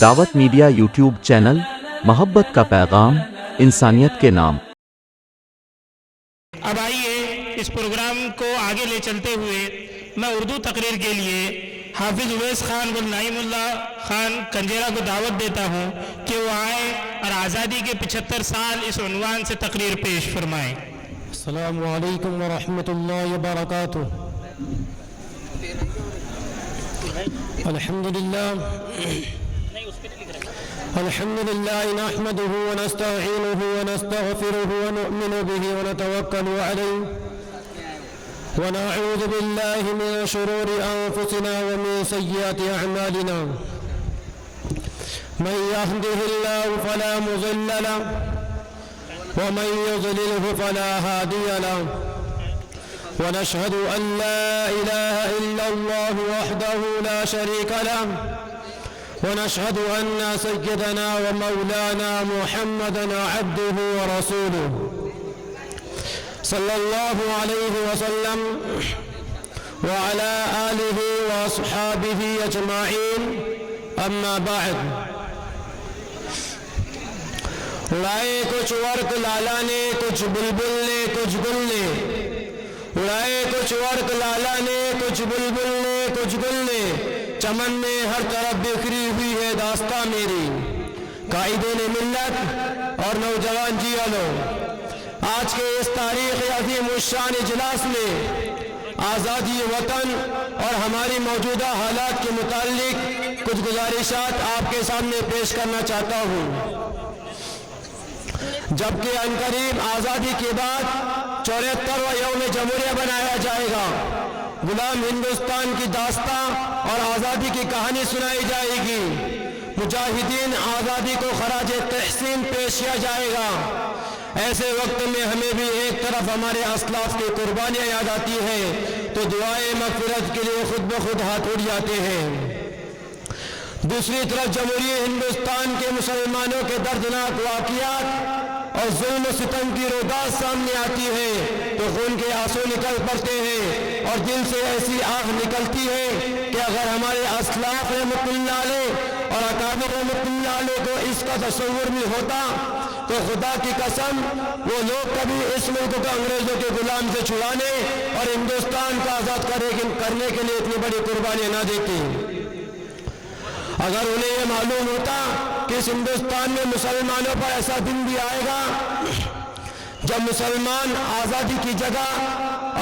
دعوت media YouTube channel, محبت کا پیغام، انسانیت کے نام۔ اب آئیے اس پروگرام کو آگے لے چلتے ہوئے میں اردو تقریر کے لیے حافظ اویس خان گل نعیم اللہ خان کنجیرا کو دعوت دیتا ہوں کہ وہ آئیں اور آزادی کے 75 سال اس عنوان سے تقریر پیش فرمائیں۔ السلام علیکم ورحمۃ اللہ وبرکاتہ۔ الحمد لله نحمده ونستعينه ونستغفره ونؤمن به ونتوكل عليه ونعوذ بالله من شرور أنفسنا ومن سيئات أعمالنا، من يهده الله فلا مضل له ومن يضلله فلا هادي له، ونشهد أن لا إله إلا الله وحده لا شريك له، ونشهد أن سيدنا ومولانا محمدًا عبده ورسوله صلى الله عليه وسلم وعلى آله وأصحابه أجمعين، أما بعد۔ اڑائے کچھ ورق لالا نے، کچھ بلبل نے، کچھ گل نے، اڑائے کچھ ورق لالا نے، کچھ بلبل نے، کچھ گل نے، چمن میں ہر طرف بکھری ہوئی ہے داستاں میری۔ قائدین ملت اور نوجوان جی والو، آج کے اس تاریخ عظیم الشان اجلاس میں آزادی وطن اور ہماری موجودہ حالات کے متعلق کچھ گزارشات آپ کے سامنے پیش کرنا چاہتا ہوں۔ جبکہ عنقریب آزادی کے بعد 74واں یوم جمہوریہ بنایا جائے گا، غلام ہندوستان کی داستاں اور آزادی کی کہانی سنائی جائے گی، مجاہدین آزادی کو خراج تحسین پیش کیا جائے گا۔ ایسے وقت میں ہمیں بھی ایک طرف ہمارے اسلاف کی قربانیاں یاد آتی ہیں تو دعائیں مغفرت کے لیے خود بخود ہاتھ اٹھ جاتے ہیں۔ دوسری طرف جمہوری ہندوستان کے مسلمانوں کے دردناک واقعات اور ظلم و ستم کی روداد سامنے آتی ہے تو خون کے آنسو نکل پڑتے ہیں اور دل سے ایسی آگ نکلتی ہے کہ اگر ہمارے اسلاف رحمۃ اللہ علیہ اور اکابر رحمۃ اللہ علیہ کو اس کا تصور بھی ہوتا تو خدا کی قسم وہ لوگ کبھی اس ملک کو انگریزوں کے غلام سے چھڑانے اور ہندوستان کا آزاد کرنے کے لیے اتنی بڑی قربانیاں نہ دیتی۔ اگر انہیں یہ معلوم ہوتا کہ اس ہندوستان میں مسلمانوں پر ایسا دن بھی آئے گا جب مسلمان آزادی کی جگہ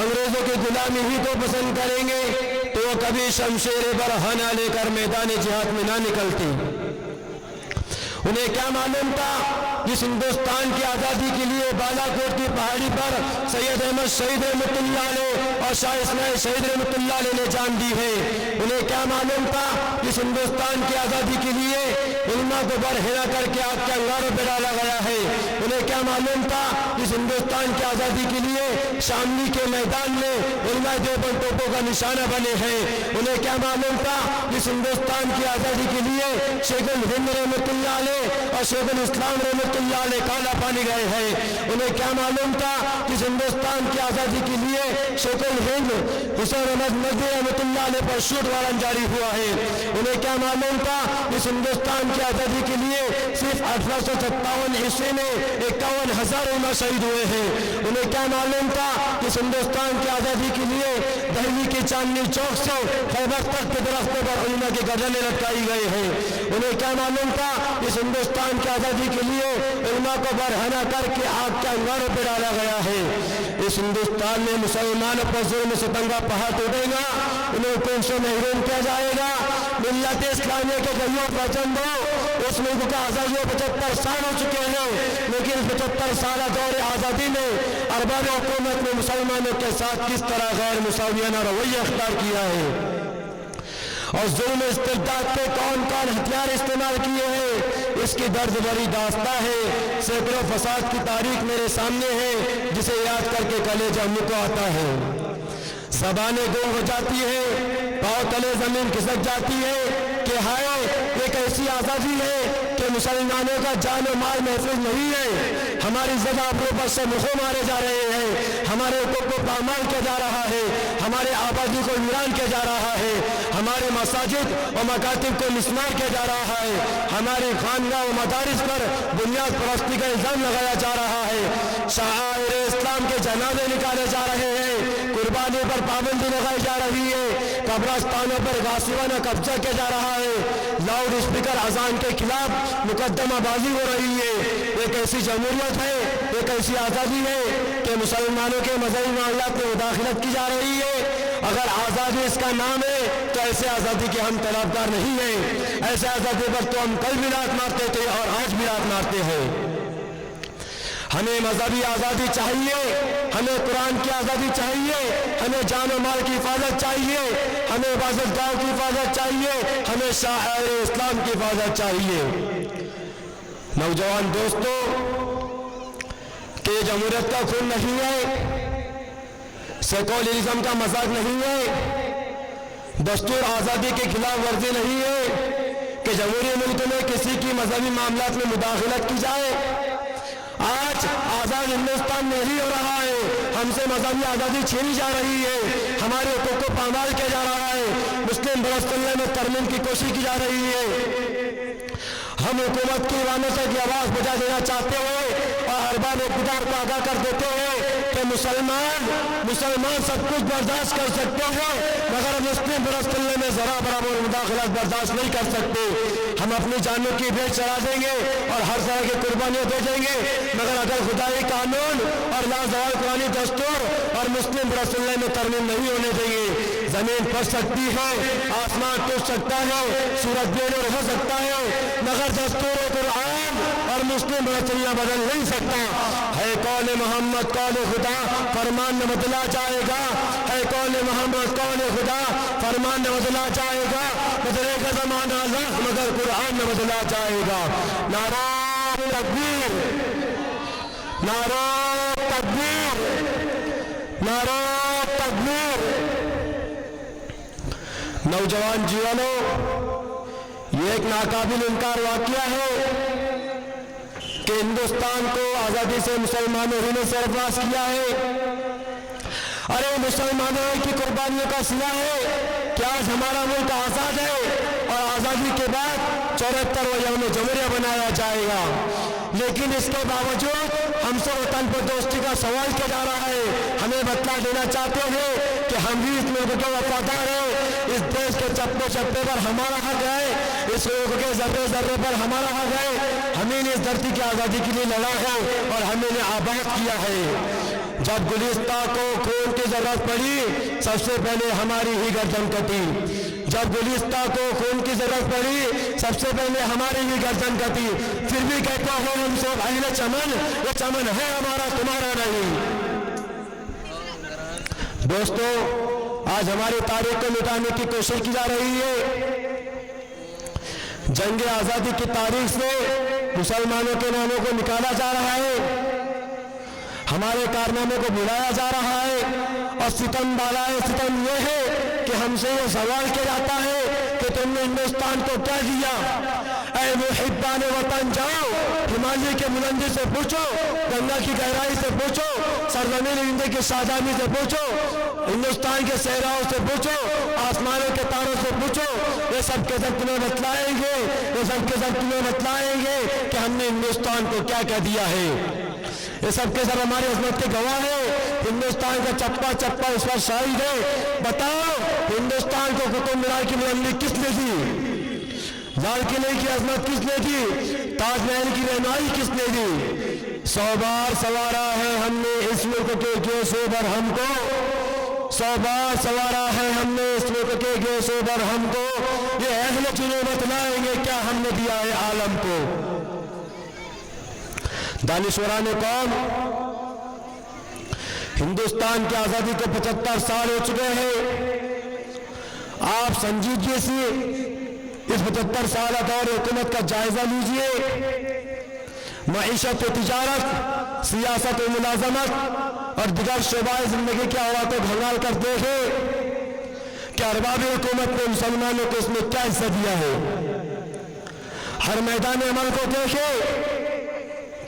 انگریزوں کی غلامی ہی کو پسند کریں گے تو وہ کبھی شمشیر برہنہ لے کر میدان جہاد میں نہ نکلتے۔ انہیں کیا معلوم تھا جس ہندوستان کی آزادی کے لیے بالا کوٹ کی پہاڑی پر سید احمد شہید رحمۃ اللہ علیہ اور شاہ اسماعیل شہید رحمۃ اللہ علیہ نے جان دی ہے۔ انہیں کیا معلوم تھا جس ہندوستان کی آزادی کے لیے علماء کو برہنہ کر کے آگ کے انگاروں پہ ڈالا گیا ہے۔ انہیں کیا معلوم تھا جس ہندوستان کی آزادی کے لیے شاملی کے میدان میں علماء دیوبند توپوں کا نشانہ بنے ہیں۔ انہیں کیا معلوم تھا جس ہندوستان کی آزادی کے لیے شیخ الہند رحمۃ اللہ علیہ اور شیخ الاسلام رحمۃ اللہ علیہ کالا پانی گئے ہیں۔ انہیں کیا معلوم تھا جس ہندوستان کی آزادی کے لیے شیخ الہند حسین احمد ندوی رحمۃ اللہ علیہ پر شوٹ وارنٹ جاری ہوا ہے۔ انہیں کیا معلوم تھا جس ہندوستان کی آزادی کے لیے صرف 1857 عیسوی میں 51,000 علماء شہید ہوئے ہیں۔ انہیں کیا معلوم تھا جس ہندوستان کی آزادی کے لیے دہلی کے چاندنی چوک سے خیبر تک کے درختوں پر علماء کی گردنیں لٹکائی گئی ہیں۔ انہیں کیا معلوم تھا جس ہندوستان کی آزادی کے لیے علماء کو برہنہ کر کے آگ کے انگاروں پہ ڈالا گیا ہے۔ اس ہندوستان میں مسلمانوں پر ظلم و ستم کا پہاڑ ٹوٹے گا، انہیں حکم سے محروم کیا جائے گا۔ ملت اسلامیہ کے غریبوں فرزندوں، اس ملک کا آزادی 75 سال ہو چکے ہیں، لیکن 75 سالہ دور آزادی میں ارباب حکومت نے مسلمانوں کے ساتھ کس طرح غیر مساویانہ رویہ اختیار کیا ہے اور ظلم استبداد پہ کون کون ہتھیار استعمال کیے ہیں، اس کی درد بھری داستاں ہے۔ سینکڑوں فساد کی تاریخ میرے سامنے ہے جسے یاد کر کے کلیجہ منہ کو آتا ہے۔ زبانیں گم ہو جاتی ہے، پاؤں تلے زمین کھسک جاتی ہے کہ ہائے ایک ایسی آزادی ہے کہ مسلمانوں کا جان و مال محفوظ نہیں ہے، ہماری جگہ پر سے مخوں مارے جا رہے ہیں، ہمارے حقوق کو پامال کیا جا رہا ہے، ہمارے آبادی کو ویران کیا جا رہا ہے، ہمارے مساجد و مکاتب کو مسمار کیا جا رہا ہے، ہمارے خانقاہ و مدارس پر بنیاد پرستی کا الزام لگایا جا رہا ہے، شعائر اسلام کے جنازے نکالے جا رہے ہیں، قربانی پر پابندی لگائی جا رہی ہے، قبرستانوں پر غاصبانہ قبضہ کیا جا رہا ہے، لاؤڈ اسپیکر اذان کے خلاف مقدمہ بازی ہو رہی ہے۔ ایک ایسی جمہوریت ہے، ایک ایسی آزادی ہے کہ مسلمانوں کے مذہبی معاملات میں مداخلت کی جا رہی ہے۔ اگر آزادی اس کا نام ہے تو ایسے آزادی کے ہم طلبگار نہیں ہیں، ایسے آزادی پر تو ہم کل بھی لات مارتے تھے اور آج بھی لات مارتے ہیں۔ ہمیں مذہبی آزادی چاہیے، ہمیں قرآن کی آزادی چاہیے، ہمیں جان و مال کی حفاظت چاہیے، ہمیں عبادت گاہ کی حفاظت چاہیے، ہمیں شاعر اسلام کی حفاظت چاہیے۔ نوجوان دوستو، کہ یہ جمہوریت کا خون نہیں ہے، سیکولرزم کا مذاق نہیں ہے، دستور آزادی کے خلاف ورزی نہیں ہے کہ جمہوری ملک میں کسی کی مذہبی معاملات میں مداخلت کی جائے۔ آج آزاد ہندوستان میں ہی ہو رہا ہے، ہم سے مذہبی آزادی چھینی جا رہی ہے، ہمارے حقوق کو پامال کیا جا رہا ہے، مسلم برسلنے میں ترمیم کی کوشش کی جا رہی ہے۔ ہم حکومت کی رانسوں کی آواز بجا دینا چاہتے ہیں اور ارباب اقتدار کو آگاہ کر دیتے ہیں کہ مسلمان سب کچھ برداشت کر سکتے ہیں مگر مسلم برسلنے میں ذرا برابر مداخلت برداشت نہیں کر سکتے۔ ہم اپنی جانوں کی بھیٹ چڑھا دیں گے اور ہر طرح کی قربانیاں دے دیں گے، مگر اگر خدائی قانون اور لازوال قرآنی دستور اور مسلم برسلنے میں ترمیم نہیں ہونے دیں گے، زمین پھٹ سکتی ہے، آسمان ٹوٹ سکتا ہے، سورج بے نور ہو سکتا ہے، مگر دستور قرآن اور مسلم برسلنا بدل نہیں سکتا۔ ہے قول محمد قول خدا، فرمان نہ بدلا جائے گا، ہے قول محمد قول خدا، فرمان نہ بدلا جائے گا، بدلے گا زمانہ لاکھ مگر قرآن نہ بدلا جائے گا۔ نعرہ تکبیر، نعرہ تکبیر، نعرہ تکبیر۔ نوجوان جیونوں، یہ ایک ناقابل انکار واقعہ ہے کہ ہندوستان کو آزادی سے مسلمانوں ہی نے سرفراز کیا ہے۔ ارے مسلمانوں کی قربانیوں کا صلہ ہے کہ آج ہمارا ملک آزاد ہے اور آزادی کے بعد 74واں یوم جمہوریہ بنایا جائے گا، لیکن اس کے باوجود ہم سے وطن پر دوستی کا سوال کیا جا رہا ہے۔ ہمیں بتلا دینا چاہتے ہیں کہ ہم بھی اس ملک کے وفادار ہیں، اس دیش کے چپے چپے پر ہمارا حق ہے، اس ملک کے ذرے ذرے پر ہمارا حق ہے۔ ہمیں نے اس دھرتی کی آزادی کے لیے لڑا ہے اور ہمیں نے آباد کیا ہے۔ جب گلستہ کو خون کی ضرورت پڑی، سب سے پہلے ہماری ہی گردن کٹی۔ جب گلستہ کو خون کی ضرورت پڑی، سب سے پہلے ہماری ہی گردن کٹی۔ پھر بھی کہتا ہوں ہم سب اہل چمن، وہ چمن ہے ہمارا تمہارا نہیں۔ دوستو، آج ہماری تاریخ کو مٹانے کی کوشش کی جا رہی ہے۔ جنگ آزادی کی تاریخ سے مسلمانوں کے ناموں کو نکالا جا رہا ہے، ہمارے کارناموں کو بھلایا جا رہا ہے، اور ستم بالائے ستم یہ ہے کہ ہم سے یہ سوال کیا جاتا ہے کہ تم نے ہندوستان کو کیا دیا؟ اے محبان وطن، جاؤ ہمالیہ کے بلندی سے پوچھو، گنگا کی گہرائی سے پوچھو، سرزمین ہند کی شادابی سے پوچھو، ہندوستان کے صحراؤں سے پوچھو، آسمانوں کے تاروں سے پوچھو، یہ سب کے سب تمہیں بتلائیں گے، یہ سب کے سب تمہیں بتلائیں گے کہ ہم نے ہندوستان کو کیا کیا دیا ہے۔ یہ سب کے سب ہماری عظمت کے گواہ ہیں، ہندوستان کا چپا چپا اس پر شاہد ہے۔ بتاؤ ہندوستان کو قطب مینار کی بلندی کس نے دی؟ لال قلعے کی عظمت کس نے دی؟ تاج محل کی رہنمائی کس نے دی؟ 100 بار سوارا ہے ہم نے اس ملک کے گیسوں پر ہم کو، 100 بار سوارا ہے ہم نے اس ملک کے گیسوں پر ہم کو، یہ اہل چنو بتلائیں گے کیا ہم نے دیا ہے عالم کو۔ دانشوران قوم، ہندوستان کی آزادی کو 75 سال ہو چکے ہیں۔ آپ سنجیدگی سے اس 75 سالہ دور حکومت کا جائزہ لیجئے۔ معیشت و تجارت، سیاست و ملازمت اور دیگر شعبۂ زندگی کے حالات کو بھنگال کر دیکھیں کہ ارباب حکومت نے مسلمانوں کو اس میں کیا حصہ دیا ہے۔ ہر میدان عمل کو دیکھیں